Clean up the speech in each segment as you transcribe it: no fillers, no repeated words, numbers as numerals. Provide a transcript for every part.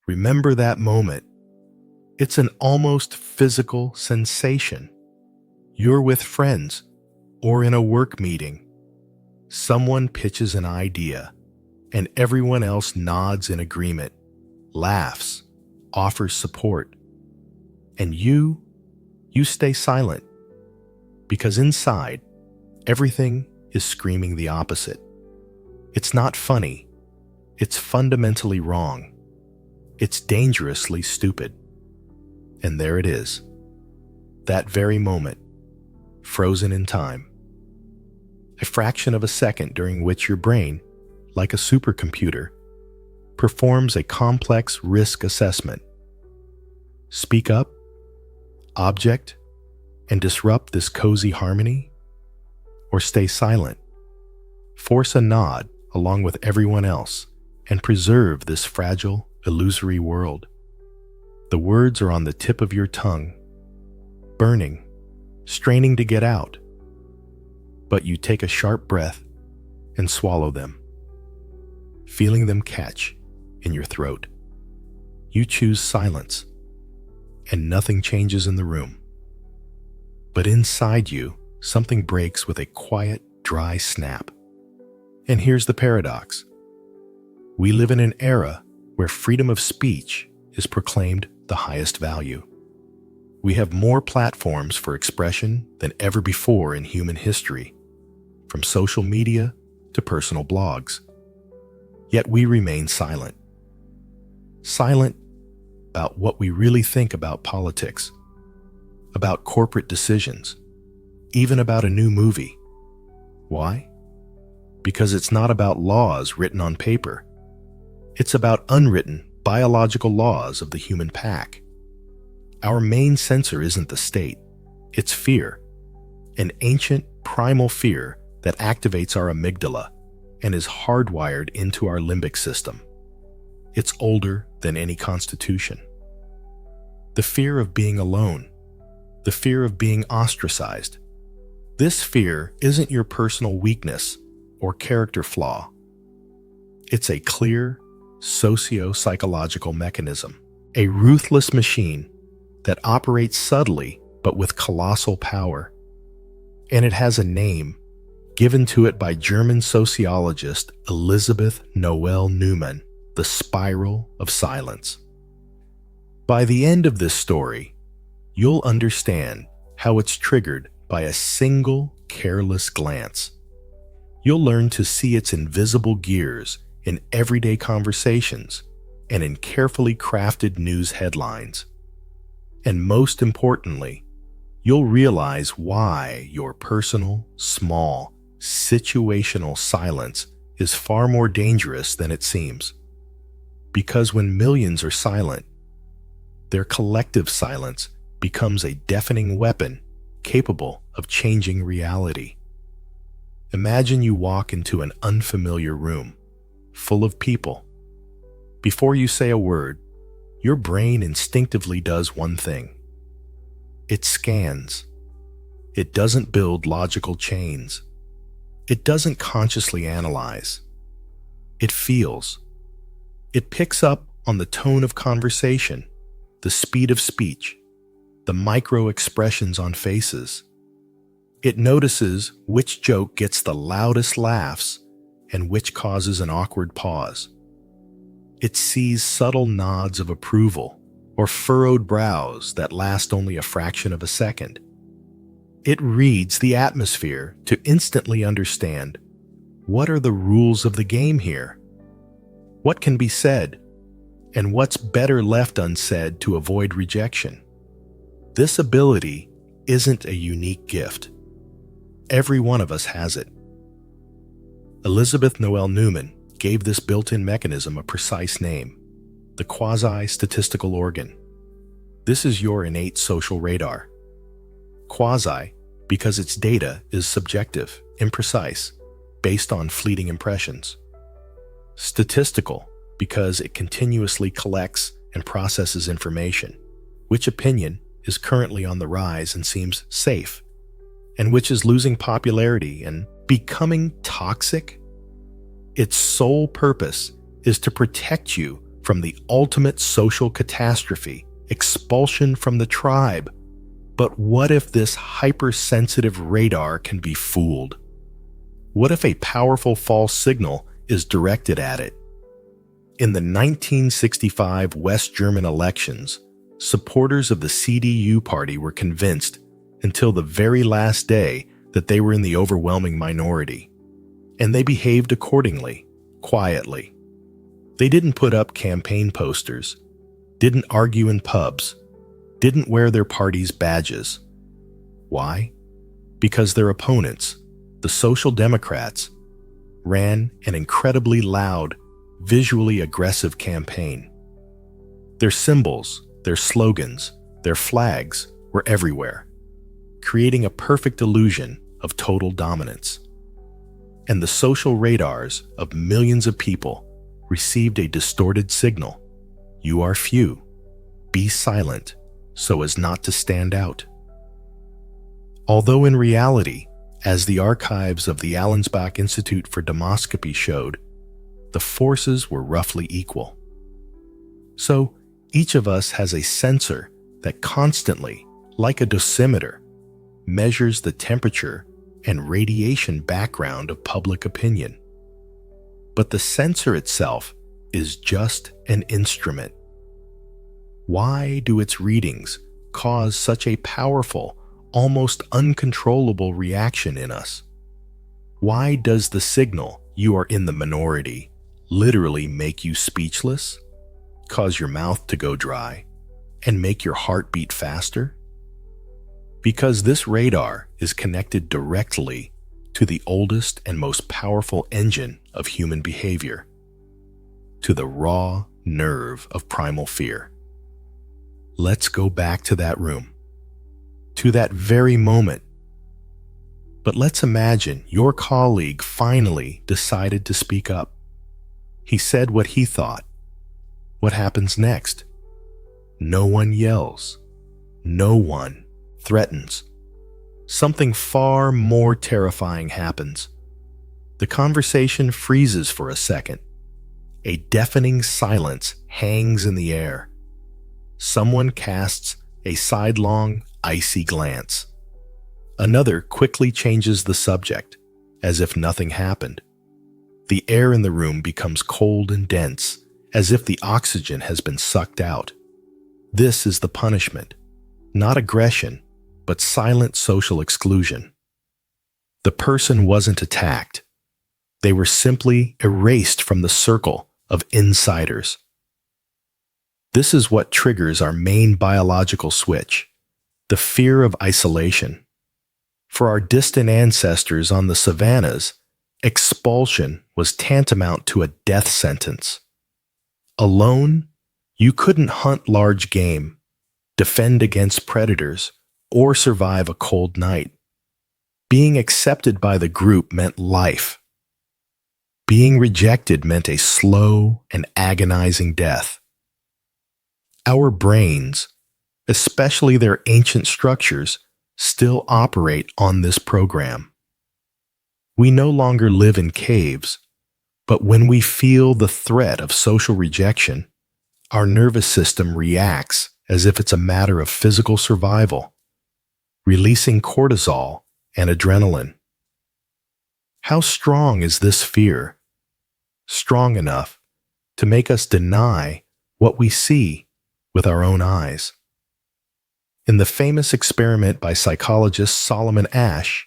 Remember that moment. It's an almost physical sensation. You're with friends or in a work meeting. Someone pitches an idea, and everyone else nods in agreement, laughs, offers support. And you stay silent, because inside, everything is screaming the opposite. It's not funny. It's fundamentally wrong. It's dangerously stupid. And there it is. That very moment, frozen in time. A fraction of a second during which your brain, like a supercomputer, performs a complex risk assessment. Speak up, object, and disrupt this cozy harmony? Or stay silent, force a nod along with everyone else, and preserve this fragile, illusory world? The words are on the tip of your tongue, burning, straining to get out. But you take a sharp breath and swallow them, feeling them catch in your throat. You choose silence, and nothing changes in the room. But inside you, something breaks with a quiet, dry snap. And here's the paradox. We live in an era where freedom of speech is proclaimed the highest value. We have more platforms for expression than ever before in human history, from social media to personal blogs. Yet we remain silent. Silent about what we really think about politics, about corporate decisions, even about a new movie. Why? Because it's not about laws written on paper. It's about unwritten biological laws of the human pack. Our main censor isn't the state, it's fear, an ancient primal fear that activates our amygdala and is hardwired into our limbic system. It's older than any constitution. The fear of being alone, the fear of being ostracized. This fear isn't your personal weakness or character flaw. It's a clear, socio-psychological mechanism, a ruthless machine that operates subtly but with colossal power. And it has a name given to it by German sociologist Elisabeth Noelle Neumann, the spiral of silence. By the end of this story, you'll understand how it's triggered by a single careless glance. You'll learn to see its invisible gears in everyday conversations and in carefully crafted news headlines. And most importantly, you'll realize why your personal, small, situational silence is far more dangerous than it seems. Because when millions are silent, their collective silence becomes a deafening weapon capable of changing reality. Imagine you walk into an unfamiliar room, full of people. Before you say a word, your brain instinctively does one thing. It scans. It doesn't build logical chains. It doesn't consciously analyze. It feels. It picks up on the tone of conversation, the speed of speech, the micro-expressions on faces. It notices which joke gets the loudest laughs and which causes an awkward pause. It sees subtle nods of approval or furrowed brows that last only a fraction of a second. It reads the atmosphere to instantly understand what are the rules of the game here, what can be said, and what's better left unsaid to avoid rejection. This ability isn't a unique gift. Every one of us has it. Elisabeth Noelle Neumann gave this built-in mechanism a precise name, the quasi-statistical organ. This is your innate social radar. Quasi, because its data is subjective, imprecise, based on fleeting impressions. Statistical, because it continuously collects and processes information. Which opinion is currently on the rise and seems safe, and which is losing popularity and becoming toxic? Its sole purpose is to protect you from the ultimate social catastrophe, expulsion from the tribe. But what if this hypersensitive radar can be fooled? What if a powerful false signal is directed at it? In the 1965 West German elections, supporters of the CDU party were convinced until the very last day that they were in the overwhelming minority, and they behaved accordingly, quietly. They didn't put up campaign posters, didn't argue in pubs, didn't wear their party's badges. Why? Because their opponents, the Social Democrats, ran an incredibly loud, visually aggressive campaign. Their symbols, their slogans, their flags were everywhere, creating a perfect illusion of total dominance. And the social radars of millions of people received a distorted signal. You are few. Be silent so as not to stand out. Although in reality, as the archives of the Allensbach Institute for Demoscopy showed, the forces were roughly equal. So, each of us has a sensor that constantly, like a dosimeter, measures the temperature and radiation background of public opinion. But the sensor itself is just an instrument. Why do its readings cause such a powerful, almost uncontrollable reaction in us? Why does the signal "you are in the minority" literally make you speechless, cause your mouth to go dry, and make your heart beat faster? Because this radar is connected directly to the oldest and most powerful engine of human behavior, to the raw nerve of primal fear. Let's go back to that room, to that very moment. But let's imagine your colleague finally decided to speak up. He said what he thought. What happens next? No one yells. No one threatens. Something far more terrifying happens. The conversation freezes for a second. A deafening silence hangs in the air. Someone casts a sidelong, icy glance. Another quickly changes the subject, as if nothing happened. The air in the room becomes cold and dense, as if the oxygen has been sucked out. This is the punishment, not aggression, but silent social exclusion. The person wasn't attacked. They were simply erased from the circle of insiders. This is what triggers our main biological switch, the fear of isolation. For our distant ancestors on the savannas, expulsion was tantamount to a death sentence. Alone, you couldn't hunt large game, defend against predators, or survive a cold night. Being accepted by the group meant life. Being rejected meant a slow and agonizing death. Our brains, especially their ancient structures, still operate on this program. We no longer live in caves, but when we feel the threat of social rejection, our nervous system reacts as if it's a matter of physical survival, releasing cortisol and adrenaline. How strong is this fear? Strong enough to make us deny what we see with our own eyes. In the famous experiment by psychologist Solomon Asch,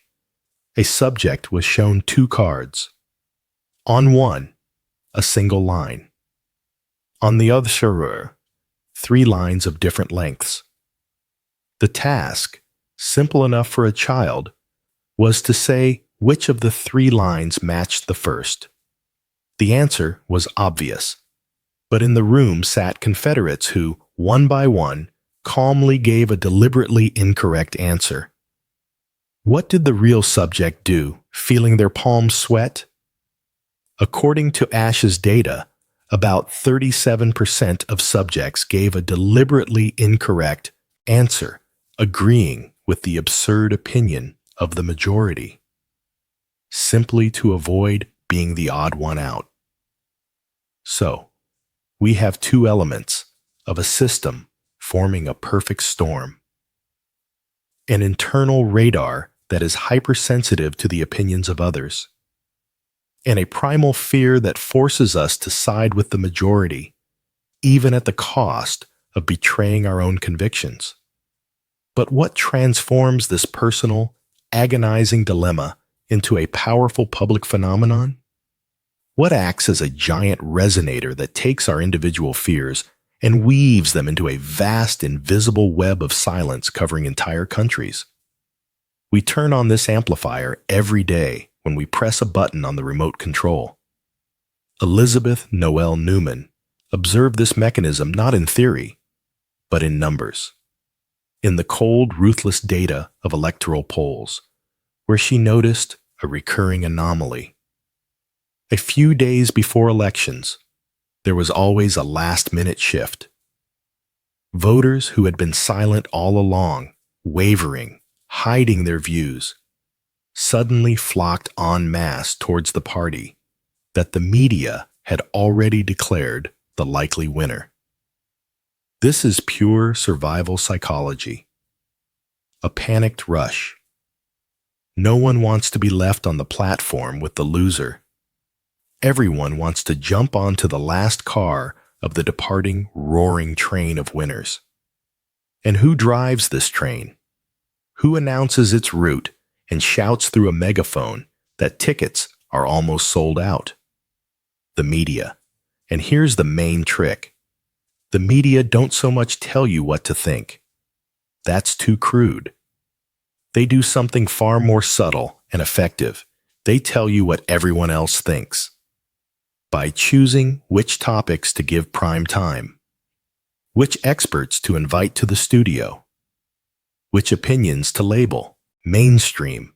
a subject was shown 2 cards. On one, a single line. On the other, 3 lines of different lengths. The task, simple enough for a child, was to say which of the 3 lines matched the first. The answer was obvious, but in the room sat Confederates who, one by one, calmly gave a deliberately incorrect answer. What did the real subject do, feeling their palms sweat? According to Asch's data, about 37% of subjects gave a deliberately incorrect answer, agreeing with the absurd opinion of the majority, simply to avoid being the odd one out. So, we have two elements of a system forming a perfect storm. An internal radar that is hypersensitive to the opinions of others, and a primal fear that forces us to side with the majority, even at the cost of betraying our own convictions. But what transforms this personal, agonizing dilemma into a powerful public phenomenon? What acts as a giant resonator that takes our individual fears and weaves them into a vast, invisible web of silence covering entire countries? We turn on this amplifier every day when we press a button on the remote control. Elizabeth Noel Newman observed this mechanism not in theory, but in numbers. In the cold, ruthless data of electoral polls, where she noticed a recurring anomaly. A few days before elections, there was always a last-minute shift. Voters who had been silent all along, wavering, hiding their views, suddenly flocked en masse towards the party that the media had already declared the likely winner. This is pure survival psychology. A panicked rush. No one wants to be left on the platform with the loser. Everyone wants to jump onto the last car of the departing, roaring train of winners. And who drives this train? Who announces its route and shouts through a megaphone that tickets are almost sold out? The media. And here's the main trick. The media don't so much tell you what to think. That's too crude. They do something far more subtle and effective. They tell you what everyone else thinks. By choosing which topics to give prime time, which experts to invite to the studio, which opinions to label mainstream,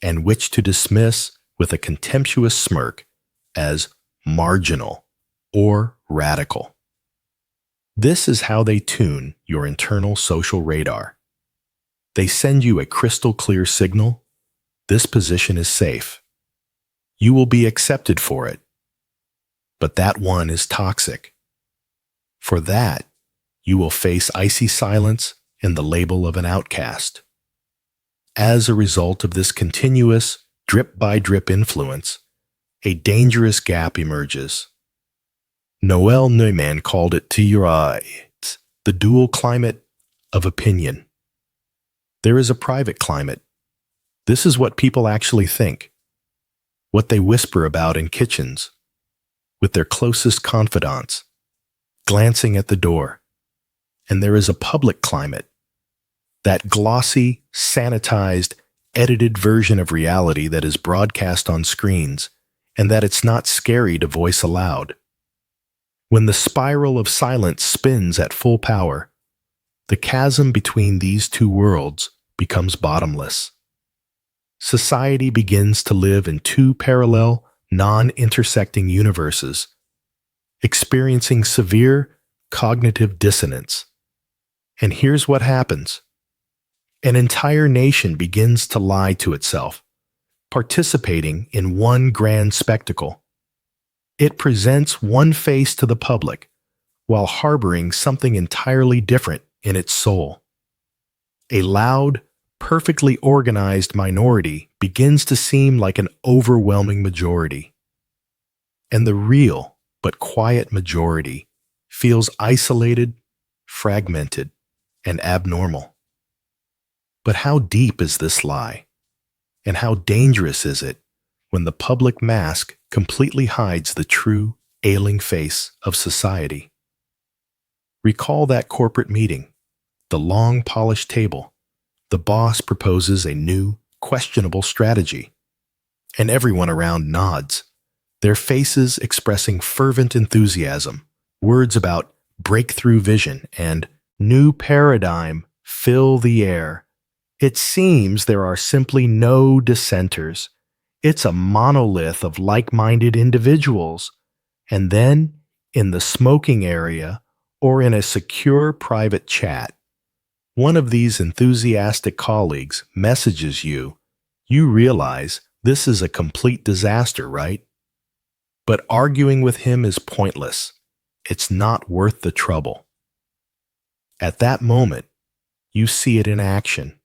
and which to dismiss with a contemptuous smirk as marginal or radical. This is how they tune your internal social radar. They send you a crystal clear signal. This position is safe. You will be accepted for it. But that one is toxic. For that, you will face icy silence and the label of an outcast. As a result of this continuous, drip-by-drip influence, a dangerous gap emerges. Noel Neumann called it to your eyes, the dual climate of opinion. There is a private climate. This is what people actually think, what they whisper about in kitchens, with their closest confidants, glancing at the door. And there is a public climate, that glossy, sanitized, edited version of reality that is broadcast on screens, and that it's not scary to voice aloud. When the spiral of silence spins at full power, the chasm between these two worlds becomes bottomless. Society begins to live in two parallel, non-intersecting universes, experiencing severe cognitive dissonance. And here's what happens. An entire nation begins to lie to itself, participating in one grand spectacle. It presents one face to the public, while harboring something entirely different in its soul. A loud, perfectly organized minority begins to seem like an overwhelming majority. And the real but quiet majority feels isolated, fragmented, and abnormal. But how deep is this lie? And how dangerous is it when the public mask completely hides the true, ailing face of society? Recall that corporate meeting, the long polished table. The boss proposes a new, questionable strategy, and everyone around nods, their faces expressing fervent enthusiasm, words about breakthrough vision and new paradigm fill the air. It seems there are simply no dissenters. It's a monolith of like-minded individuals. And then, in the smoking area or in a secure private chat, one of these enthusiastic colleagues messages you. You realize this is a complete disaster, right? But arguing with him is pointless. it's not worth the trouble. At that moment, you see it in action.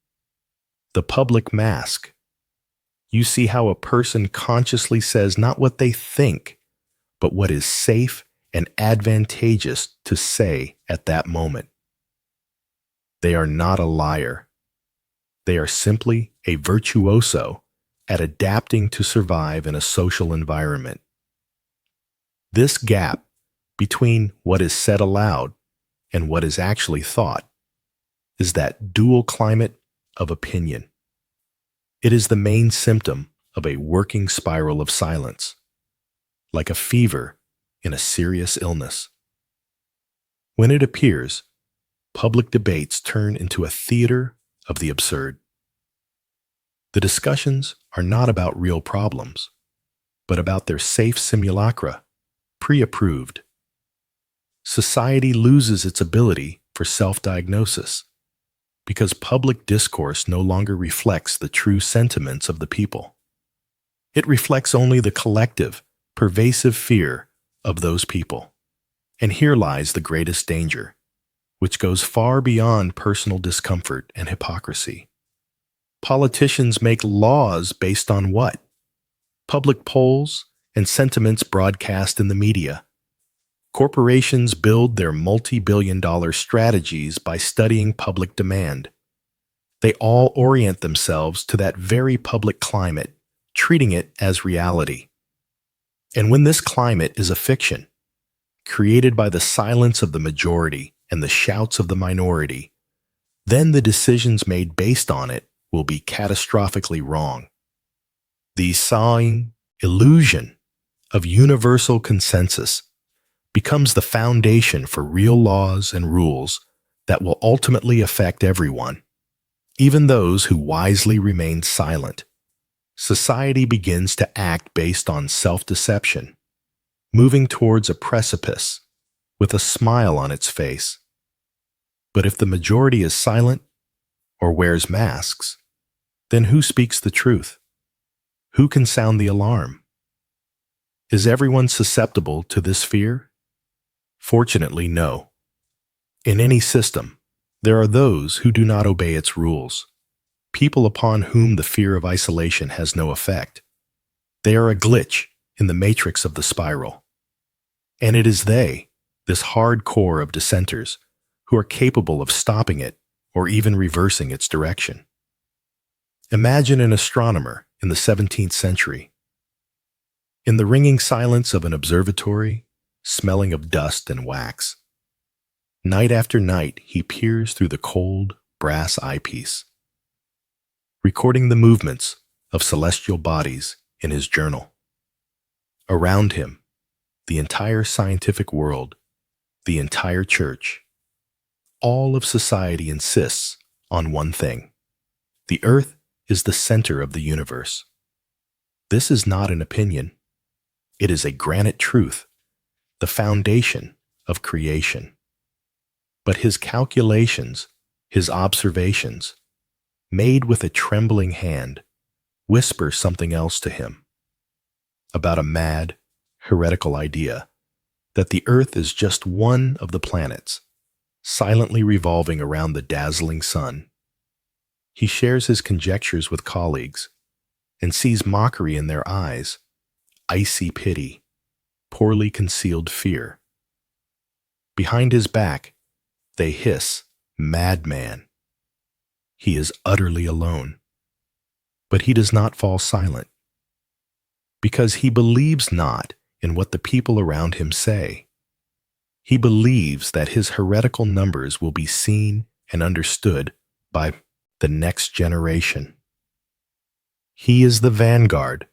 The public mask. You see how a person consciously says not what they think, but what is safe and advantageous to say at that moment. They are not a liar. They are simply a virtuoso at adapting to survive in a social environment. This gap between what is said aloud and what is actually thought is that dual climate of opinion. It is the main symptom of a working spiral of silence, like a fever in a serious illness. When it appears, public debates turn into a theater of the absurd. The discussions are not about real problems, but about their safe simulacra, pre-approved. Society loses its ability for self-diagnosis because public discourse no longer reflects the true sentiments of the people. It reflects only the collective, pervasive fear of those people. And here lies the greatest danger, which goes far beyond personal discomfort and hypocrisy. Politicians make laws based on what? Public polls and sentiments broadcast in the media. Corporations build their multi-billion-dollar strategies by studying public demand. They all orient themselves to that very public climate, treating it as reality. And when this climate is a fiction, created by the silence of the majority and the shouts of the minority, then the decisions made based on it will be catastrophically wrong. The sawing illusion of universal consensus becomes the foundation for real laws and rules that will ultimately affect everyone, even those who wisely remain silent. Society begins to act based on self-deception, moving towards a precipice with a smile on its face. But if the majority is silent or wears masks, then who speaks the truth? Who can sound the alarm? Is everyone susceptible to this fear? Fortunately, no. In any system, there are those who do not obey its rules, people upon whom the fear of isolation has no effect. They are a glitch in the matrix of the spiral. And it is they, this hard core of dissenters, who are capable of stopping it or even reversing its direction. Imagine an astronomer in the 17th century. In the ringing silence of an observatory, smelling of dust and wax, night after night he peers through the cold, brass eyepiece, recording the movements of celestial bodies in his journal. Around him, the entire scientific world, the entire church, all of society insists on one thing. The earth is the center of the universe. This is not an opinion. It is a granite truth, the foundation of creation. But his calculations, his observations, made with a trembling hand, whisper something else to him about a mad, heretical idea that the earth is just one of the planets, silently revolving around the dazzling sun. He shares his conjectures with colleagues and sees mockery in their eyes, icy pity, poorly concealed fear. Behind his back, they hiss, "Madman." He is utterly alone. But he does not fall silent, because he believes not in what the people around him say. He believes that his heretical numbers will be seen and understood by the next generation. He is the vanguard,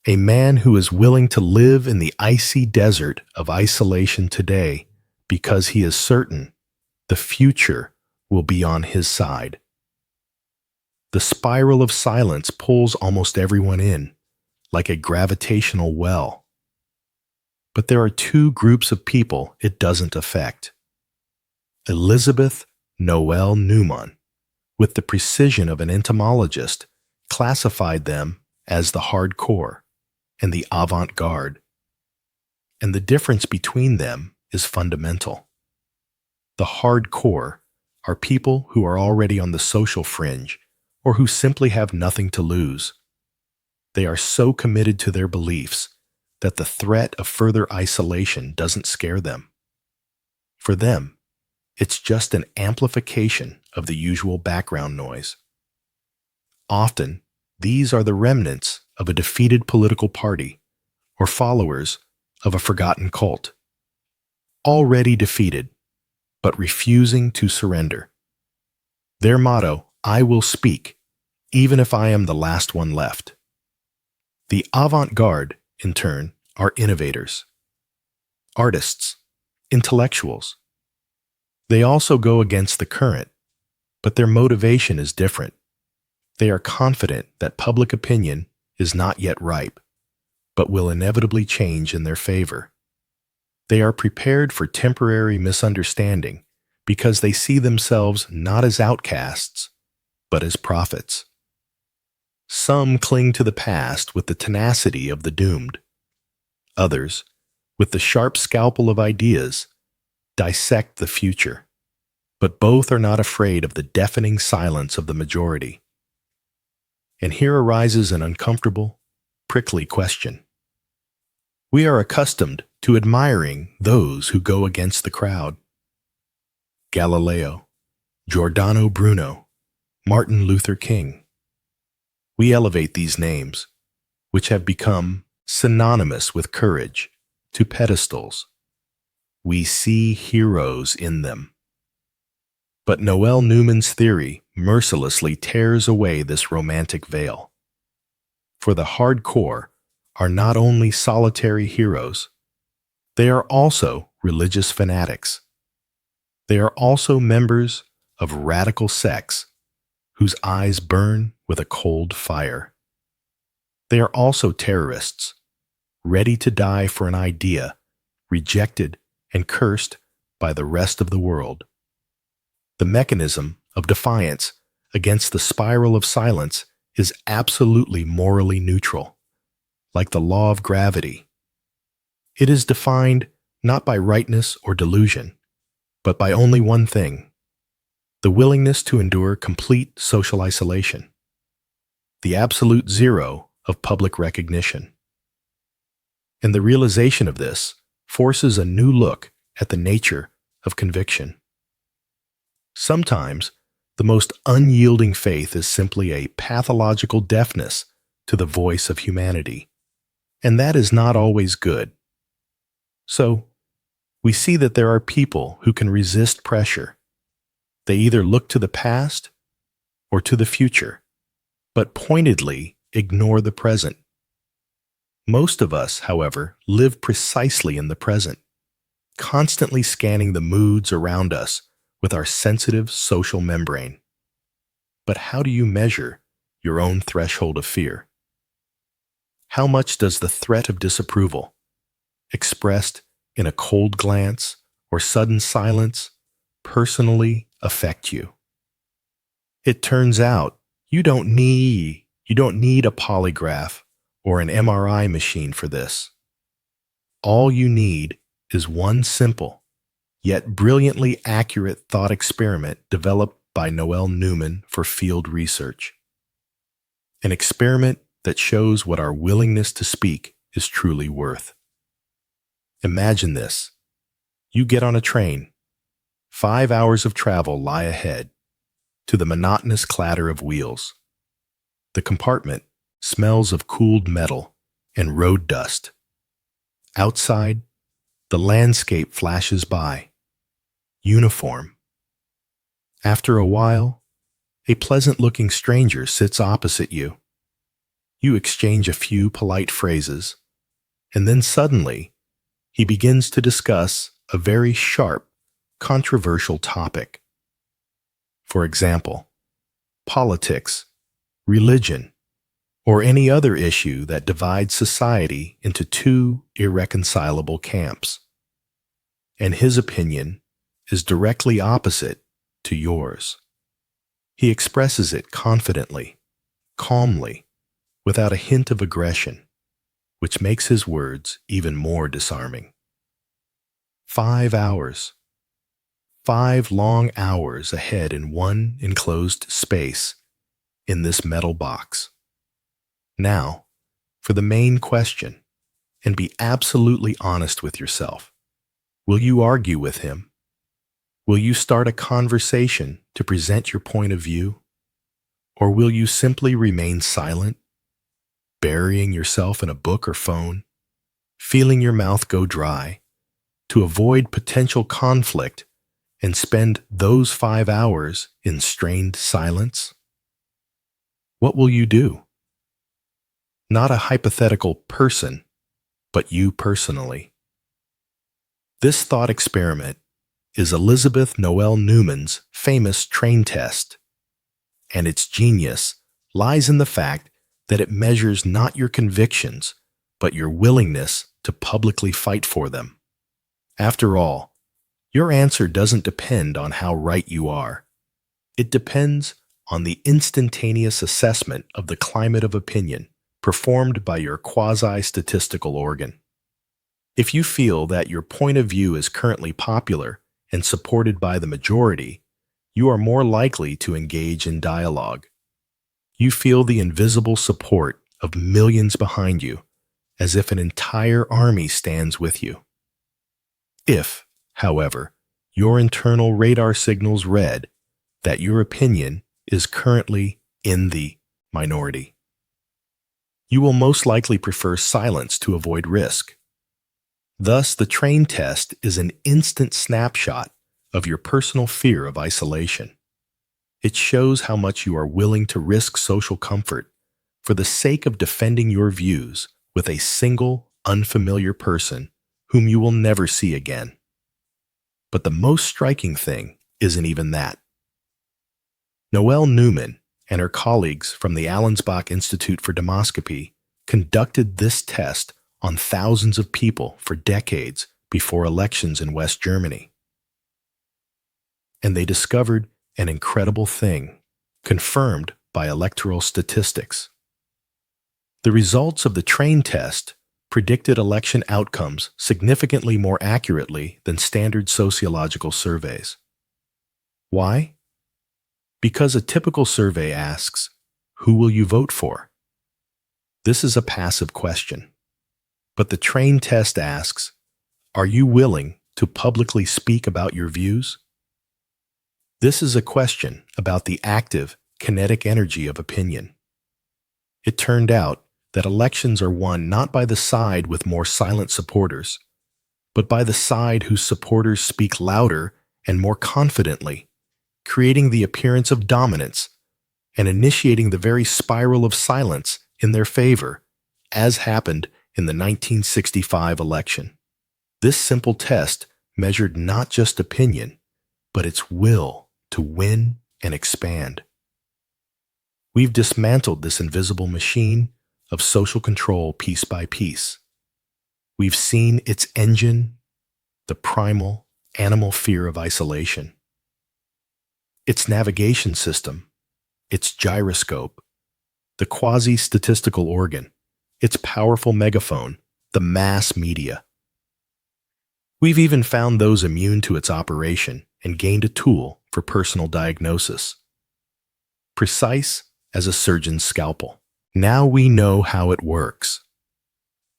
a man who is willing to live in the icy desert of isolation today because he is certain the future will be on his side. The spiral of silence pulls almost everyone in, like a gravitational well. But there are two groups of people it doesn't affect. Elizabeth Noel Newman, with the precision of an entomologist, classified them as the hardcore and the avant-garde. and the difference between them is fundamental. The hardcore are people who are already on the social fringe or who simply have nothing to lose. They are so committed to their beliefs that the threat of further isolation doesn't scare them. For them, it's just an amplification of the usual background noise. Often, these are the remnants of a defeated political party or followers of a forgotten cult, already defeated, but refusing to surrender. Their motto, "I will speak, even if I am the last one left." The avant-garde, in turn, are innovators, artists, intellectuals. They also go against the current, but their motivation is different. They are confident that public opinion is not yet ripe, but will inevitably change in their favor. They are prepared for temporary misunderstanding because they see themselves not as outcasts, but as prophets. Some cling to the past with the tenacity of the doomed. Others, with the sharp scalpel of ideas, dissect the future. But both are not afraid of the deafening silence of the majority. And here arises an uncomfortable, prickly question. We are accustomed to admiring those who go against the crowd. Galileo, Giordano Bruno, Martin Luther King. We elevate these names, which have become synonymous with courage, to pedestals. We see heroes in them. But Noel Newman's theory mercilessly tears away this romantic veil. For the hardcore are not only solitary heroes, they are also religious fanatics. They are also members of radical sects whose eyes burn with a cold fire. They are also terrorists, ready to die for an idea rejected and cursed by the rest of the world. The mechanism of defiance against the spiral of silence is absolutely morally neutral, like the law of gravity. It is defined not by rightness or delusion, but by only one thing: the willingness to endure complete social isolation, the absolute zero of public recognition. And the realization of this forces a new look at the nature of conviction. Sometimes, the most unyielding faith is simply a pathological deafness to the voice of humanity, and that is not always good. So, we see that there are people who can resist pressure. They either look to the past or to the future, but pointedly ignore the present. Most of us, however, live precisely in the present, constantly scanning the moods around us with our sensitive social membrane. But how do you measure your own threshold of fear? How much does the threat of disapproval, expressed in a cold glance or sudden silence, personally affect you? It turns out you don't need a polygraph or an MRI machine for this. All you need is one simple, yet brilliantly accurate thought experiment developed by Noel Newman for field research. An experiment that shows what our willingness to speak is truly worth. Imagine this. You get on a train. 5 hours of travel lie ahead, to the monotonous clatter of wheels. The compartment smells of cooled metal and road dust. Outside, the landscape flashes by. Uniform. After a while, a pleasant-looking stranger sits opposite you. You exchange a few polite phrases, and then suddenly, he begins to discuss a very sharp, controversial topic. For example, politics, religion, or any other issue that divides society into two irreconcilable camps. And his opinion is directly opposite to yours. He expresses it confidently, calmly, without a hint of aggression, which makes his words even more disarming. 5 hours. 5 long hours ahead in one enclosed space in this metal box. Now, for the main question, and be absolutely honest with yourself. Will you argue with him? Will you start a conversation to present your point of view? Or will you simply remain silent, burying yourself in a book or phone, feeling your mouth go dry, to avoid potential conflict and spend those 5 hours in strained silence? What will you do? Not a hypothetical person, but you personally. This thought experiment is Elizabeth Noel Newman's famous train test, and its genius lies in the fact that it measures not your convictions, but your willingness to publicly fight for them. After all, your answer doesn't depend on how right you are. It depends on the instantaneous assessment of the climate of opinion performed by your quasi-statistical organ. If you feel that your point of view is currently popular and supported by the majority, you are more likely to engage in dialogue. You feel the invisible support of millions behind you, as if an entire army stands with you. If, however, your internal radar signals red that your opinion is currently in the minority, you will most likely prefer silence to avoid risk. Thus, the train test is an instant snapshot of your personal fear of isolation. It shows how much you are willing to risk social comfort for the sake of defending your views with a single, unfamiliar person whom you will never see again. But the most striking thing isn't even that. Noel Newman and her colleagues from the Allensbach Institute for Demoscopy conducted this test on thousands of people for decades before elections in West Germany. And they discovered an incredible thing, confirmed by electoral statistics. The results of the train test predicted election outcomes significantly more accurately than standard sociological surveys. Why? Because a typical survey asks, "Who will you vote for?" This is a passive question. But the train test asks, "Are you willing to publicly speak about your views?" This is a question about the active, kinetic energy of opinion. It turned out that elections are won not by the side with more silent supporters, but by the side whose supporters speak louder and more confidently, creating the appearance of dominance and initiating the very spiral of silence in their favor, as happened in the 1965 election. This simple test measured not just opinion, but its will to win and expand. We've dismantled this invisible machine of social control piece by piece. We've seen its engine, the primal, animal fear of isolation, its navigation system, its gyroscope, the quasi-statistical organ, its powerful megaphone, the mass media. We've even found those immune to its operation and gained a tool for personal diagnosis. Precise as a surgeon's scalpel. Now we know how it works.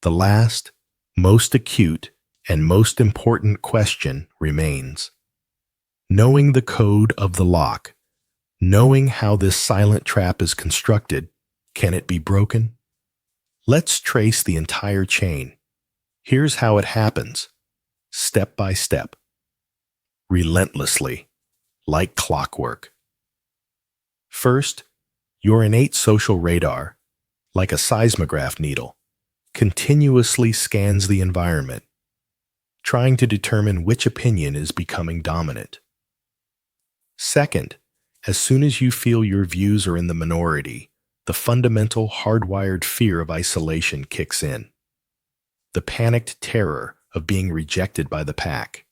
The last, most acute, and most important question remains. Knowing the code of the lock, knowing how this silent trap is constructed, can it be broken? Let's trace the entire chain. Here's how it happens, step by step, relentlessly, like clockwork. First, your innate social radar, like a seismograph needle, continuously scans the environment, trying to determine which opinion is becoming dominant. Second, as soon as you feel your views are in the minority, the fundamental hardwired fear of isolation kicks in. The panicked terror of being rejected by the pack.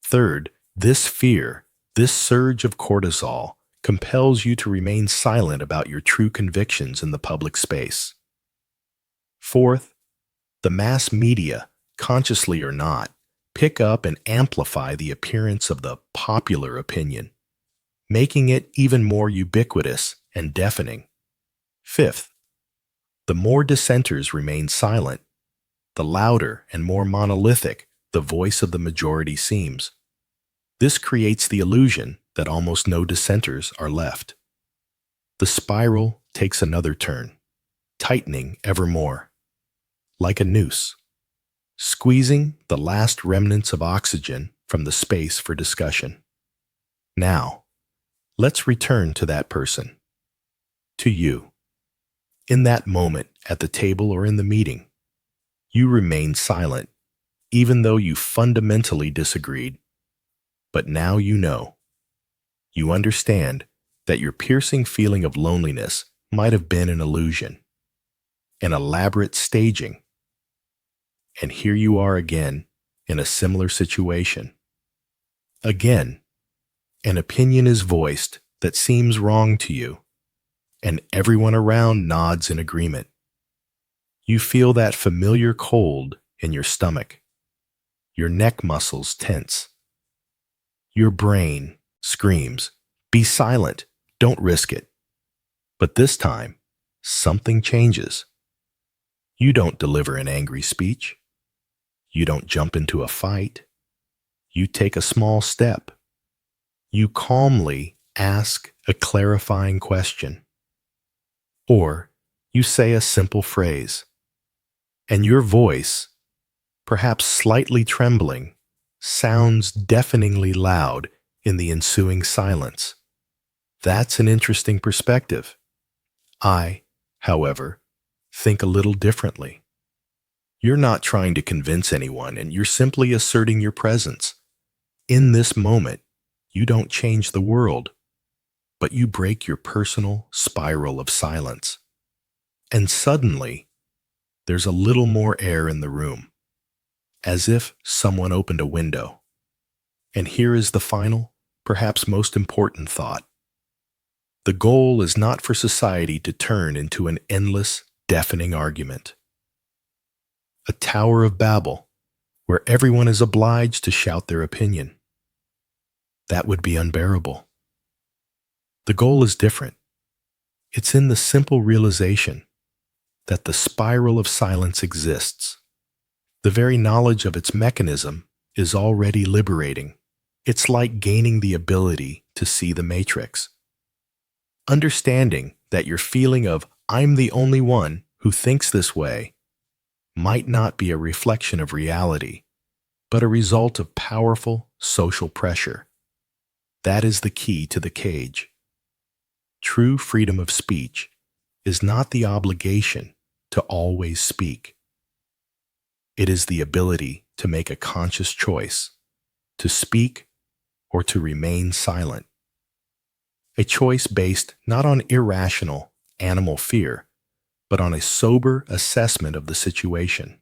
Third, this fear, this surge of cortisol, compels you to remain silent about your true convictions in the public space. Fourth, the mass media, consciously or not, pick up and amplify the appearance of the popular opinion, making it even more ubiquitous and deafening. Fifth, the more dissenters remain silent, the louder and more monolithic the voice of the majority seems. This creates the illusion that almost no dissenters are left. The spiral takes another turn, tightening ever more, like a noose, squeezing the last remnants of oxygen from the space for discussion. Now, let's return to that person, to you. In that moment, at the table or in the meeting, you remained silent, even though you fundamentally disagreed. But now you know. You understand that your piercing feeling of loneliness might have been an illusion, an elaborate staging. And here you are again in a similar situation. Again, an opinion is voiced that seems wrong to you, and everyone around nods in agreement. You feel that familiar cold in your stomach. Your neck muscles tense. Your brain screams, "Be silent, don't risk it." But this time, something changes. You don't deliver an angry speech. You don't jump into a fight. You take a small step. You calmly ask a clarifying question. Or you say a simple phrase. And your voice, perhaps slightly trembling, sounds deafeningly loud in the ensuing silence. That's an interesting perspective. I, however, think a little differently. You're not trying to convince anyone, and you're simply asserting your presence. In this moment, you don't change the world, but you break your personal spiral of silence. And suddenly, there's a little more air in the room, as if someone opened a window. And here is the final, perhaps most important thought. The goal is not for society to turn into an endless, deafening argument. A Tower of Babel, where everyone is obliged to shout their opinion. That would be unbearable. The goal is different. It's in the simple realization that the spiral of silence exists. The very knowledge of its mechanism is already liberating. It's like gaining the ability to see the matrix. Understanding that your feeling of "I'm the only one who thinks this way" might not be a reflection of reality, but a result of powerful social pressure. That is the key to the cage. True freedom of speech is not the obligation to always speak. It is the ability to make a conscious choice, to speak or to remain silent. A choice based not on irrational, animal fear, but on a sober assessment of the situation.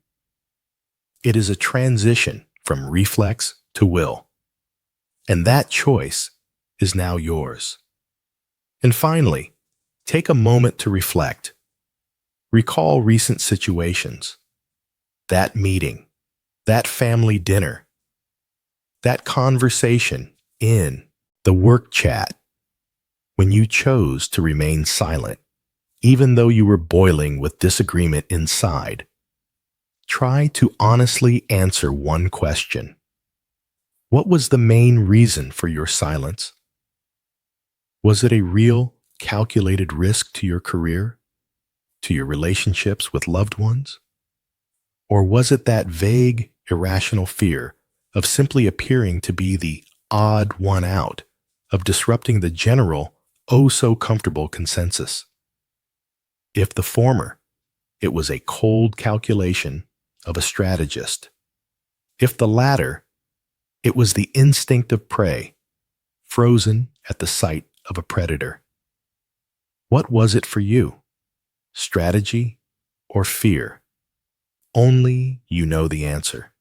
It is a transition from reflex to will, and that choice is now yours. And finally, take a moment to reflect. Recall recent situations, that meeting, that family dinner, that conversation in the work chat, when you chose to remain silent, even though you were boiling with disagreement inside. Try to honestly answer one question. What was the main reason for your silence? Was it a real, calculated risk to your career, to your relationships with loved ones? Or was it that vague, irrational fear of simply appearing to be the odd one out, of disrupting the general, oh-so-comfortable consensus? If the former, it was a cold calculation of a strategist. If the latter, it was the instinct of prey, frozen at the sight of a predator. What was it for you? Strategy or fear? Only you know the answer.